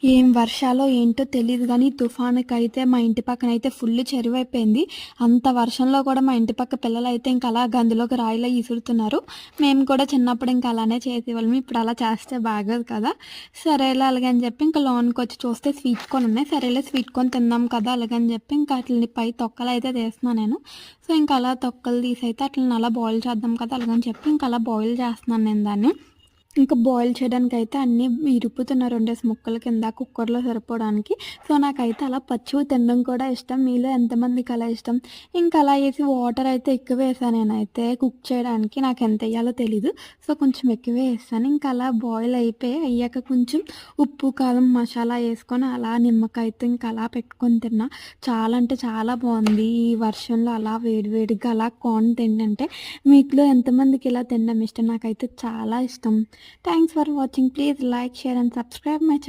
ఏం వర్షాలో ఏంటో తెలీదు గానీ, తుఫానుకైతే మా ఇంటి పక్కనైతే ఫుల్లు చెరువయిపోయింది. అంత వర్షంలో కూడా మా ఇంటి పక్క పిల్లలైతే ఇంక అలా గందులోకి రాయిలా ఇసురుతున్నారు. మేము కూడా చిన్నప్పుడు ఇంక అలానే చేసేవాళ్ళం. ఇప్పుడు అలా చేస్తే బాగోదు కదా! సరేలే అలాగని చెప్పి ఇంక లోనకొచ్చి చూస్తే స్వీట్ కార్న్ ఉన్నాయి. సరేలే స్వీట్ కార్న్ తిందాం కదా! అలాగని చెప్పి ఇంకా ఆటిల్ని పై తొక్కలైతే తీస్తున్నా నేను. సో, ఇంక అలా తొక్కలు తీసైతే ఆటిల్ని అలా బాయిల్ చేద్దాం కదా! అలాగని చెప్పి ఇంక అలా బాయిల్ చేస్తున్నాను నేను దాన్ని. ఇంకా బాయిల్ చేయడానికైతే అన్నీ ఇరుపుతున్న 2 ముక్కల కింద కుక్కర్‌లో సరిపోవడానికి. సో, నాకైతే అలా పచ్చివి తినడం కూడా ఇష్టం. మీలో ఎంతమందికి అలా ఇష్టం? ఇంకా అలా ఏసి వాటర్ అయితే ఎక్కువే ఏసాను నేనైతే కుక్ చేయడానికి. నాకెంతెయ్యాలో తెలీదు. సో, కొంచెం ఎక్కువే ఏసాను. ఇంకా అలా బాయిల్ అయ్యాక కొంచెం ఉప్పు, కారం, మసాలా ఏసుకొని అలా నిమ్మకాయతో ఇంకా అలా పెట్టుకొని తిన్నా. చాలా అంటే చాలా బావుంది. ఈ వర్షంలో అలా వేడి వేడిగా అలా కార్న్ తింటుంటే మీలో ఎంతమందికి ఇలా తినడం ఇష్టం? నాకైతే చాలా ఇష్టం. Thanks for watching. Please like, share and subscribe my channel.